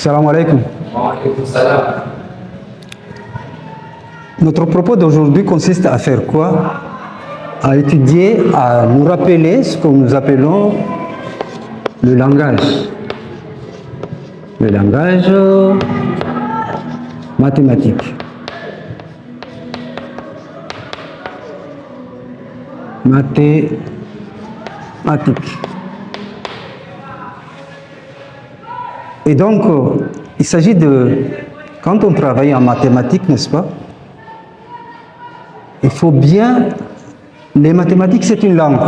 Salam alaikum. Notre propos d'aujourd'hui consiste à faire quoi? À étudier, à nous rappeler ce que nous appelons le langage. Le langage mathématique. Mathématique. Et donc, il s'agit de, quand on travaille en mathématiques, n'est-ce pas? Il faut bien, les mathématiques c'est une langue,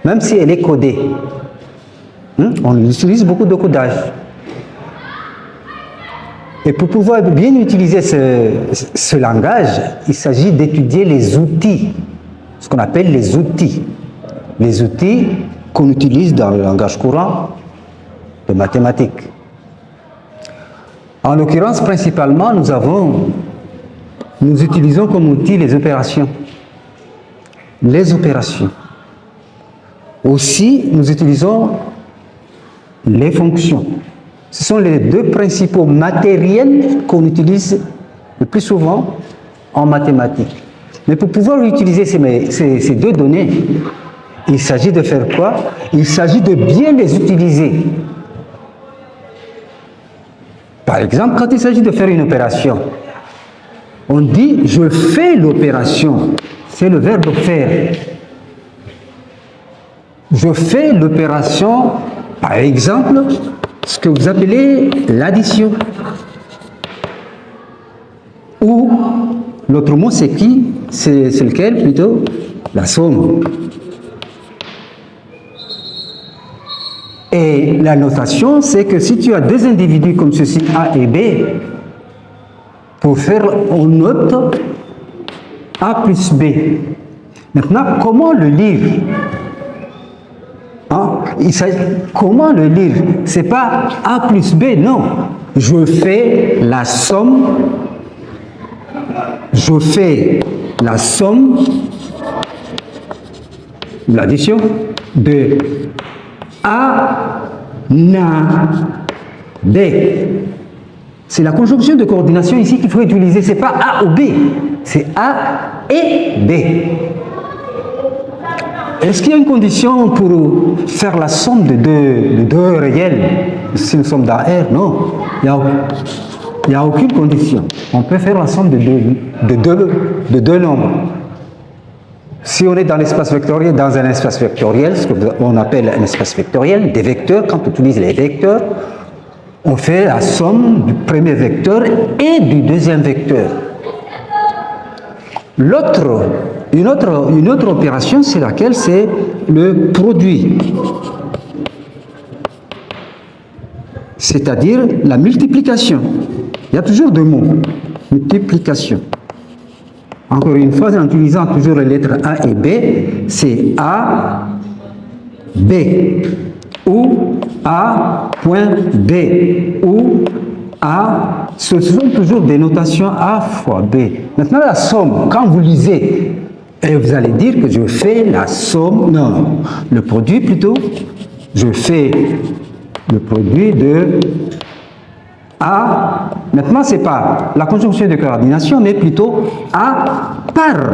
même si elle est codée. On utilise beaucoup de codage. Et pour pouvoir bien utiliser ce langage, il s'agit d'étudier les outils, ce qu'on appelle les outils. Les outils qu'on utilise dans le langage courant de mathématiques. En l'occurrence, principalement, nous utilisons comme outil les opérations. Les opérations. Aussi, nous utilisons les fonctions. Ce sont les deux principaux matériels qu'on utilise le plus souvent en mathématiques. Mais pour pouvoir utiliser ces deux données, il s'agit de faire quoi? Il s'agit de bien les utiliser. Par exemple, quand il s'agit de faire une opération, on dit « je fais l'opération ». C'est le verbe « faire ». Je fais l'opération, par exemple, ce que vous appelez l'addition. Ou, l'autre mot, c'est qui? C'est lequel plutôt? La somme. Et la notation, c'est que si tu as deux individus comme ceci, A et B, pour faire, on note A plus B. Maintenant, comment le lire? Comment le lire? C'est pas A plus B, non. Je fais la somme l'addition de A na B. C'est la conjonction de coordination ici qu'il faut utiliser. C'est pas A ou B, c'est A et B. Est-ce qu'il y a une condition pour faire la somme de deux réels? Si nous sommes dans R, non. Il n'y a aucune condition. On peut faire la somme de deux nombres. Si on est dans l'espace vectoriel, dans un espace vectoriel, ce qu'on appelle un espace vectoriel, des vecteurs, quand on utilise les vecteurs, on fait la somme du premier vecteur et du deuxième vecteur. Une autre opération, c'est laquelle? C'est le produit. C'est-à-dire la multiplication. Il y a toujours deux mots. Multiplication. Encore une fois, en utilisant toujours les lettres A et B, c'est A, B, ou A, point B, ou A, ce sont toujours des notations A fois B. Maintenant, la somme, quand vous lisez, vous allez dire que je fais la somme, non, le produit plutôt, je fais le produit de A, maintenant c'est pas la conjonction de coordination, mais plutôt A par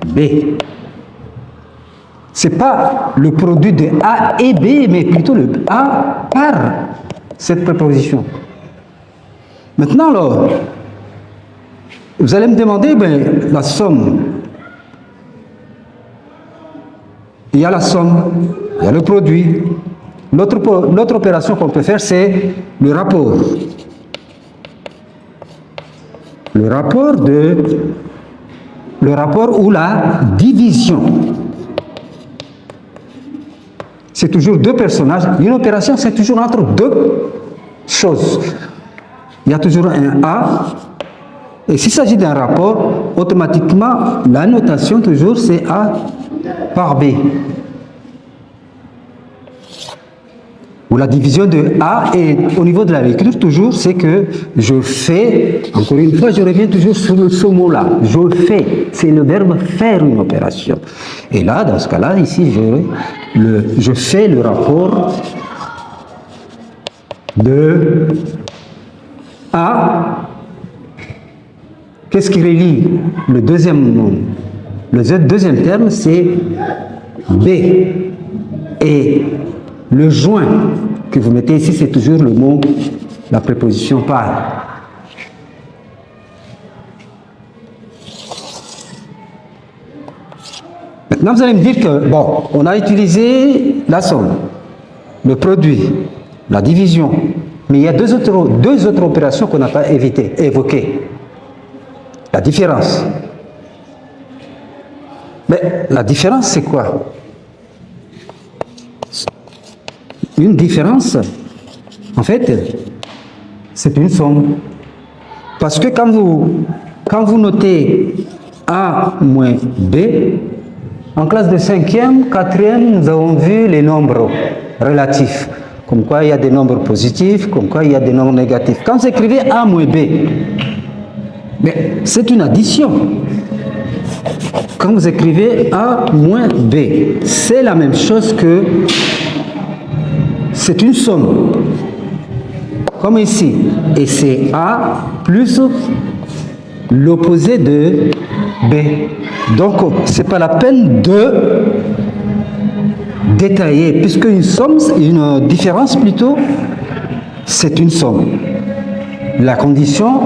B. C'est pas le produit de A et B, mais plutôt le A par cette préposition. Maintenant, alors, vous allez me demander, la somme. Il y a la somme, il y a le produit. L'autre opération qu'on peut faire, c'est le rapport. Le rapport ou la division. C'est toujours deux personnages. Une opération, c'est toujours entre deux choses. Il y a toujours un A. Et s'il s'agit d'un rapport, automatiquement, la notation toujours, c'est A par B. Ou la division de A, et au niveau de la lecture, toujours, c'est que je fais, encore une fois, je reviens toujours sur ce mot-là, je fais, c'est le verbe faire une opération. Et là, dans ce cas-là, ici, je fais le rapport de A, qu'est-ce qui relie le deuxième terme, c'est B. Et le joint que vous mettez ici, c'est toujours le mot, la préposition par. Maintenant, vous allez me dire que, bon, on a utilisé la somme, le produit, la division, mais il y a deux autres opérations qu'on n'a pas évoquées. La différence. Mais la différence, c'est quoi? Une différence, en fait, c'est une somme. Parce que quand vous notez A moins B, en classe de 5e, 4e, nous avons vu les nombres relatifs. Comme quoi il y a des nombres positifs, comme quoi il y a des nombres négatifs. Quand vous écrivez A moins B, mais c'est une addition. Quand vous écrivez A moins B, c'est la même chose que c'est une somme. Comme ici. Et c'est A plus l'opposé de B. Donc, ce n'est pas la peine de détailler, puisque une somme, une différence plutôt, c'est une somme. La condition,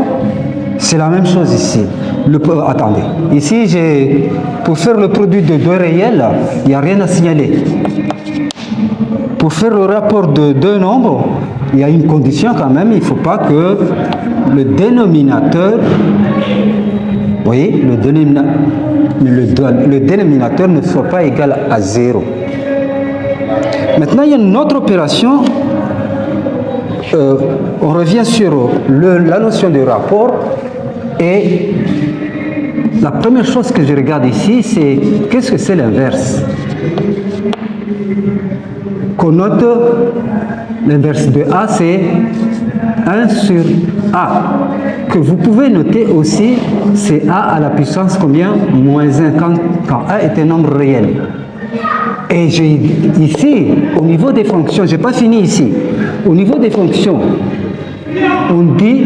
c'est la même chose ici. Attendez, ici, pour faire le produit de deux réels, il n'y a rien à signaler. Pour faire le rapport de deux nombres, il y a une condition quand même, il ne faut pas que le dénominateur, vous voyez, le dénominateur ne soit pas égal à 0. Maintenant, il y a une autre opération. On revient sur la notion de rapport. Et la première chose que je regarde ici, c'est qu'est-ce que c'est l'inverse? Qu'on note l'inverse de A, c'est 1 sur A. Que vous pouvez noter aussi, c'est A à la puissance combien? Moins 1, quand A est un nombre réel. Et ici, au niveau des fonctions, je n'ai pas fini ici. Au niveau des fonctions, on dit,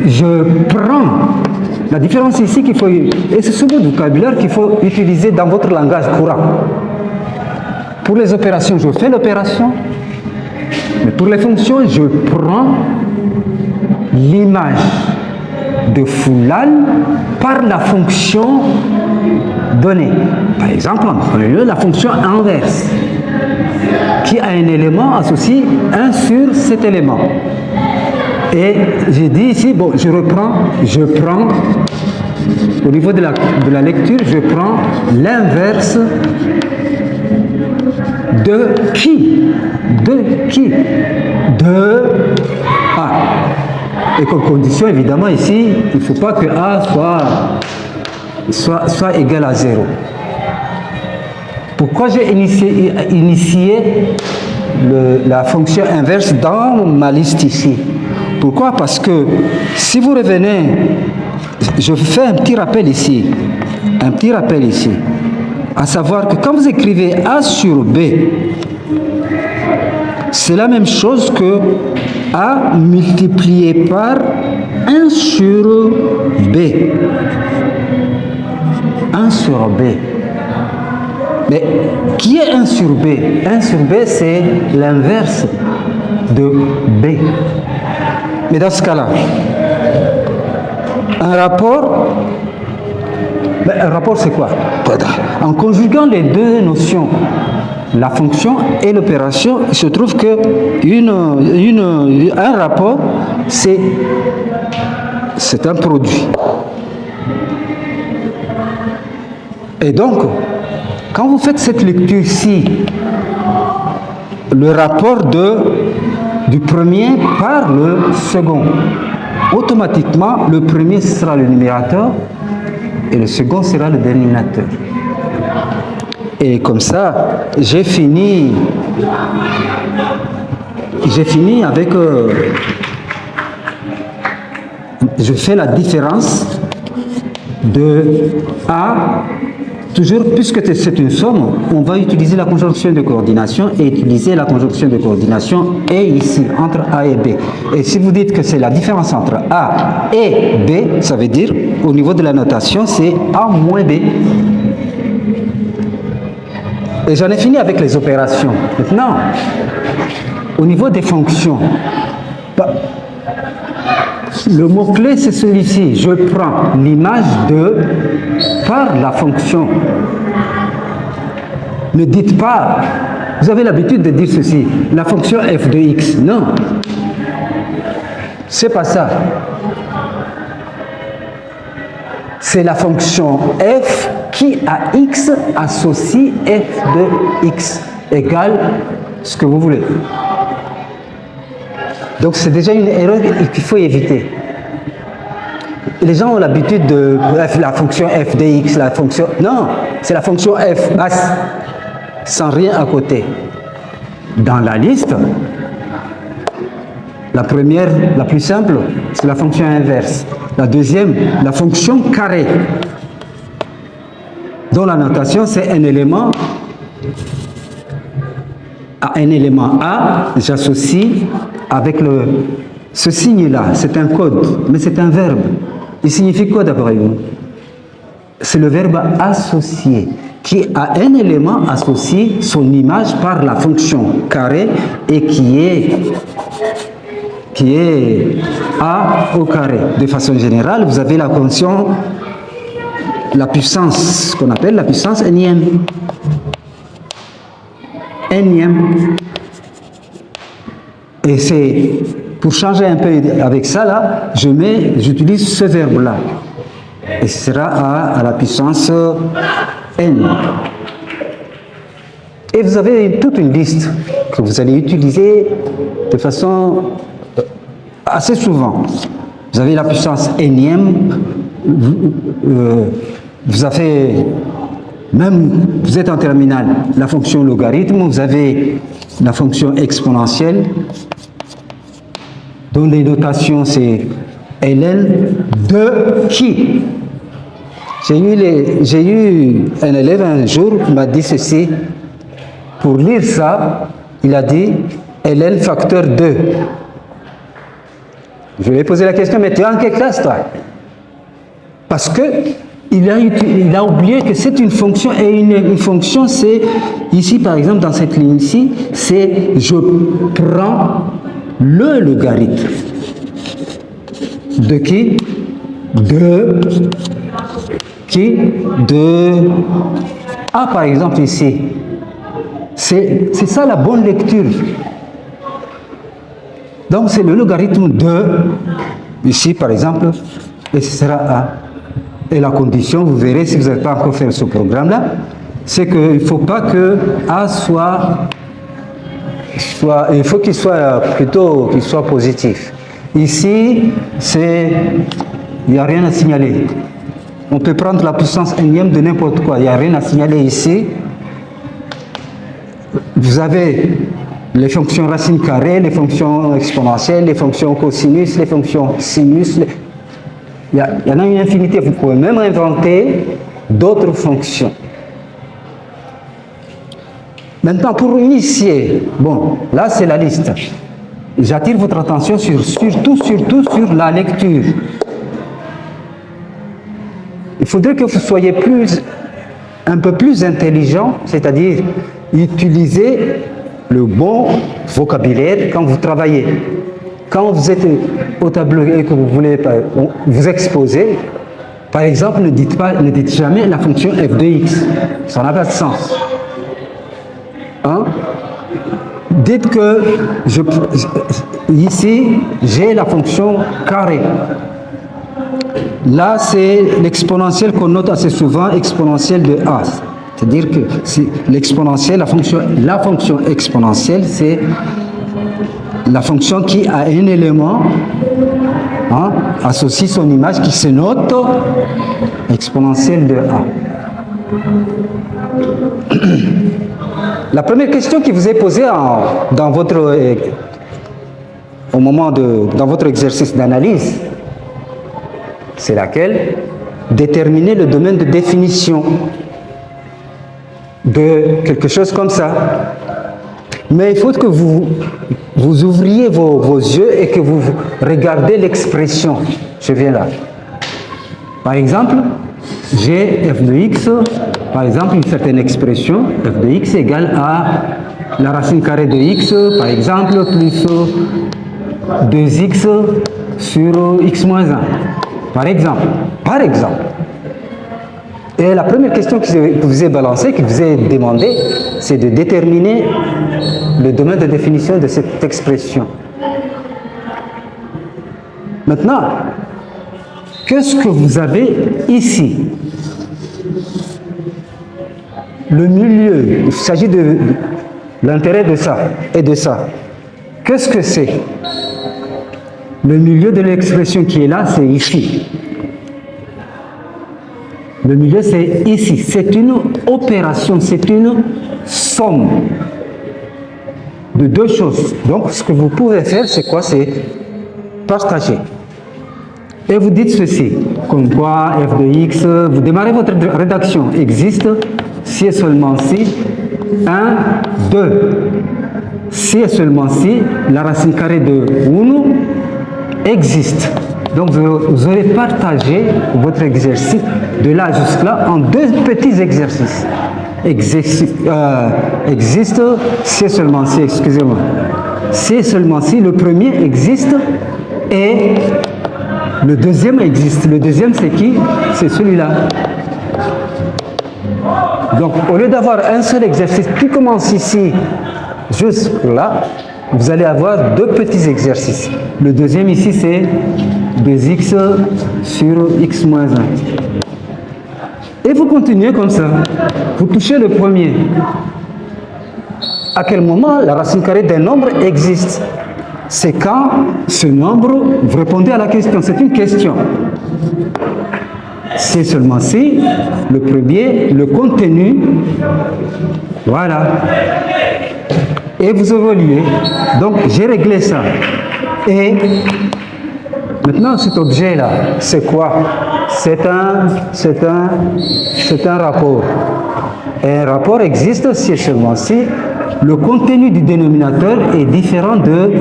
je prends. La différence ici qu'il faut, et c'est ce mot de vocabulaire qu'il faut utiliser dans votre langage courant. Pour les opérations, je fais l'opération. Mais pour les fonctions, je prends l'image de Foulal par la fonction donnée. Par exemple, en premier lieu, la fonction inverse, qui a un élément associé 1 sur cet élément. Et j'ai dit ici, bon, je prends, au niveau de la lecture, je prends l'inverse de qui? De A. Et comme condition, évidemment, ici, il ne faut pas que A soit égal à 0. Pourquoi j'ai initié la fonction inverse dans ma liste ici? Pourquoi? Parce que si vous revenez, je fais un petit rappel ici, à savoir que quand vous écrivez A sur B, c'est la même chose que A multiplié par 1 sur B. 1 sur B. Mais qui est 1 sur B? 1 sur B, c'est l'inverse de B. Mais dans ce cas-là, un rapport, c'est quoi? En conjuguant les deux notions, la fonction et l'opération, il se trouve que un rapport, c'est un produit. Et donc, quand vous faites cette lecture-ci, le rapport du premier par le second, automatiquement, le premier sera le numérateur et le second sera le dénominateur. Et comme ça, j'ai fini avec... je fais la différence de A toujours, puisque c'est une somme, on va utiliser la conjonction de coordination et utiliser la conjonction de coordination et ici, entre A et B. Et si vous dites que c'est la différence entre A et B, ça veut dire, au niveau de la notation, c'est A moins B. Et j'en ai fini avec les opérations. Maintenant, au niveau des fonctions, le mot-clé, c'est celui-ci. Je prends l'image de par la fonction. Ne dites pas, vous avez l'habitude de dire ceci, la fonction f de x. Non, c'est pas ça. C'est la fonction f qui à x associe f de x égale ce que vous voulez. Donc c'est déjà une erreur qu'il faut éviter. Les gens ont l'habitude de la fonction f de x, la fonction... Non, c'est la fonction f, sans rien à côté. Dans la liste, la première, la plus simple, c'est la fonction inverse. La deuxième, la fonction carré. Dont la notation, c'est un élément... À un élément A, j'associe avec ce signe-là. C'est un code, mais c'est un verbe. Il signifie quoi d'après vous? C'est le verbe associer, qui a un élément associé son image par la fonction carré et qui est A au carré. De façon générale, vous avez la fonction, la puissance, ce qu'on appelle la puissance énième. Et c'est pour changer un peu avec ça là, j'utilise ce verbe là. Et ce sera à la puissance n. Et vous avez toute une liste que vous allez utiliser de façon assez souvent. Vous avez la puissance énième, vous avez même, vous êtes en terminale, la fonction logarithme, vous avez la fonction exponentielle, dont les notations c'est ln de qui. J'ai eu un élève un jour qui m'a dit ceci, pour lire ça, il a dit ln facteur 2. Je lui ai posé la question, mais tu es en quelle classe toi? Parce que il a oublié que c'est une fonction, et une fonction, c'est, ici par exemple, dans cette ligne-ci, c'est je prends le logarithme. De qui? De A par exemple ici. C'est ça la bonne lecture. Donc c'est le logarithme de, ici par exemple, et ce sera A. Et la condition, vous verrez si vous n'avez pas encore fait ce programme-là, c'est qu'il ne faut pas que A il faut qu'il soit plutôt positif. Ici, il n'y a rien à signaler. On peut prendre la puissance énième de n'importe quoi, il n'y a rien à signaler ici. Vous avez les fonctions racines carrées, les fonctions exponentielles, les fonctions cosinus, les fonctions sinus. Il y en a une infinité. Vous pouvez même inventer d'autres fonctions. Maintenant, pour initier, bon, là c'est la liste. J'attire votre attention surtout sur la lecture. Il faudrait que vous soyez un peu plus intelligent, c'est-à-dire utiliser le bon vocabulaire quand vous travaillez. Quand vous êtes au tableau et que vous voulez vous exposer, par exemple, ne dites jamais la fonction f de x. Ça n'a pas de sens. Hein? Dites que ici, j'ai la fonction carré. Là, c'est l'exponentielle qu'on note assez souvent, exponentielle de a. C'est-à-dire que l'exponentielle, la fonction exponentielle, c'est la fonction qui a un élément, hein, associe son image qui se note exponentielle de a. La première question qui vous est posée dans votre exercice d'analyse, c'est laquelle? Déterminer le domaine de définition. de quelque chose comme ça. Mais il faut que vous ouvriez vos yeux et que vous regardez l'expression. Je viens là. Par exemple, j'ai f de x, par exemple, une certaine expression, f de x égale à la racine carrée de x, par exemple, plus 2x sur x moins 1. Par exemple. Et la première question que je vous ai balancée, que vous ai demandé, c'est de déterminer le domaine de définition de cette expression. Maintenant, qu'est-ce que vous avez ici? Le milieu, il s'agit de l'intérêt de ça et de ça. Qu'est-ce que c'est? Le milieu de l'expression qui est là, c'est ici. Le milieu, c'est ici. C'est une opération, c'est une somme de deux choses. Donc, ce que vous pouvez faire, c'est quoi? C'est partager. Et vous dites ceci, comme quoi f de x, vous démarrez votre rédaction, existe si et seulement si 1, 2. Si et seulement si la racine carrée de 1 existe. Donc vous aurez partagé votre exercice de là jusque-là en deux petits exercices. Existe si et seulement si, excusez-moi. Si et seulement si, le premier existe et le deuxième existe. Le deuxième, c'est qui? C'est celui-là. Donc, au lieu d'avoir un seul exercice qui commence ici, jusque là, vous allez avoir deux petits exercices. Le deuxième ici, c'est 2x sur x moins 1. Et vous continuez comme ça. Vous touchez le premier. À quel moment la racine carrée d'un nombre existe? C'est quand ce nombre, vous répondez à la question, c'est une question. C'est seulement si, le premier, le contenu, voilà. Et vous évoluez. Donc, j'ai réglé ça. Et maintenant, cet objet-là, c'est quoi? C'est un rapport. Et un rapport existe si et seulement si le contenu du dénominateur est différent de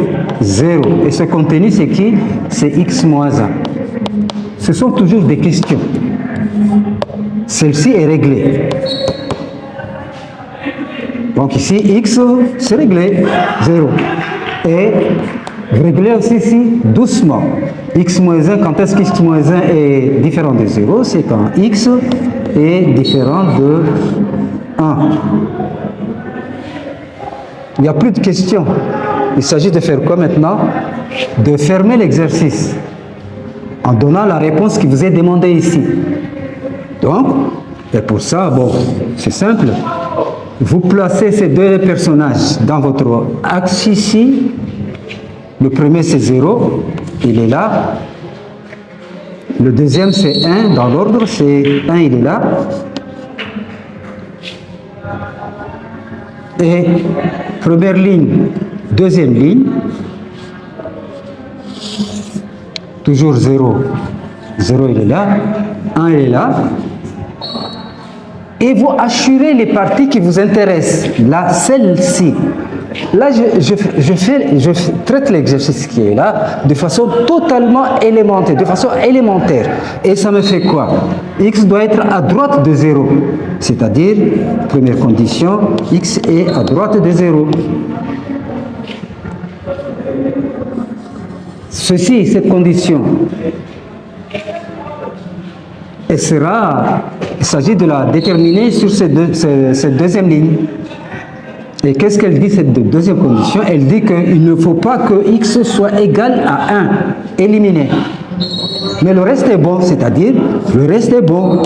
0. Et ce contenu, c'est qui? C'est x moins 1. Ce sont toujours des questions. Celle-ci est réglée. Donc ici, x, c'est réglé, 0. Et vous réglez aussi ici, doucement. X moins 1, quand est-ce que x moins 1 est différent de 0? C'est quand x est différent de 1. Il n'y a plus de questions. Il s'agit de faire quoi maintenant? De fermer l'exercice en donnant la réponse qui vous est demandée ici. Donc, et pour ça, bon, c'est simple. Vous placez ces deux personnages dans votre axe ici. Le premier, c'est 0. Il est là. Le deuxième, c'est 1. Dans l'ordre, c'est 1, il est là. Et première ligne, deuxième ligne. Toujours 0. 0, il est là. 1, il est là. Et vous assurez les parties qui vous intéressent. Là, celle-ci. Là, je traite l'exercice qui est là de façon totalement élémentaire, de façon élémentaire. Et ça me fait quoi? X doit être à droite de 0. C'est-à-dire, première condition, X est à droite de 0. Ceci, cette condition, il s'agit de la déterminer sur cette deuxième ligne. Et qu'est-ce qu'elle dit, cette deuxième condition? Elle dit qu'il ne faut pas que x soit égal à 1, éliminé. Mais le reste est bon, c'est-à-dire, le reste est bon.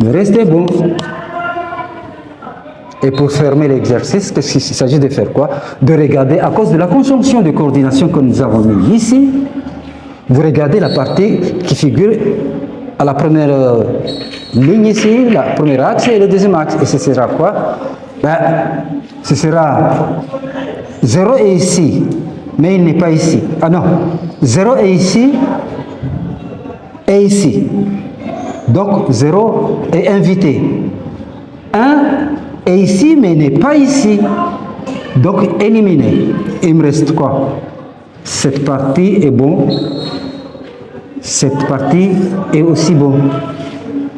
Le reste est bon. Et pour fermer l'exercice, qu'est-ce qu'il s'agit de faire quoi? De regarder, à cause de la conjonction de coordination que nous avons mis ici, vous regardez la partie qui figure à la première ligne ici, la première axe et le deuxième axe. Et ce sera quoi? Ben, ce sera 0 est ici, mais il n'est pas ici. Ah non, 0 est ici et ici. Donc 0 est invité. 1 est ici, mais n'est pas ici. Donc, éliminer. Il me reste quoi? Cette partie est bon. Cette partie est aussi bon.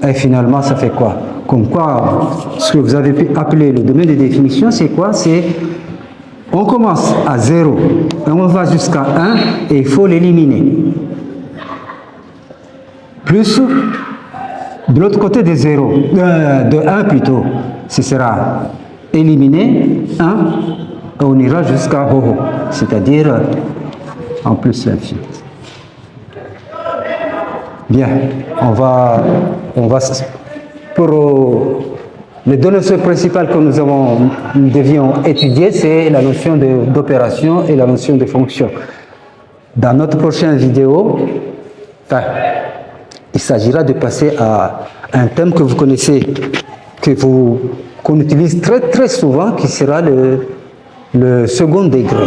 Et finalement, ça fait quoi? Comme quoi, ce que vous avez pu appeler le domaine de définition, c'est quoi? C'est, on commence à 0, et on va jusqu'à 1, et il faut l'éliminer. Plus, de l'autre côté de 0, de 1 plutôt, ce sera éliminer 1, et on ira jusqu'à Ho, c'est-à-dire en plus l'infini. Bien, on va pour les deux notions principales que nous devions étudier, c'est la notion d'opération et la notion de fonction. Dans notre prochaine vidéo, il s'agira de passer à un thème que vous connaissez, qu'on utilise très très souvent, qui sera le second degré.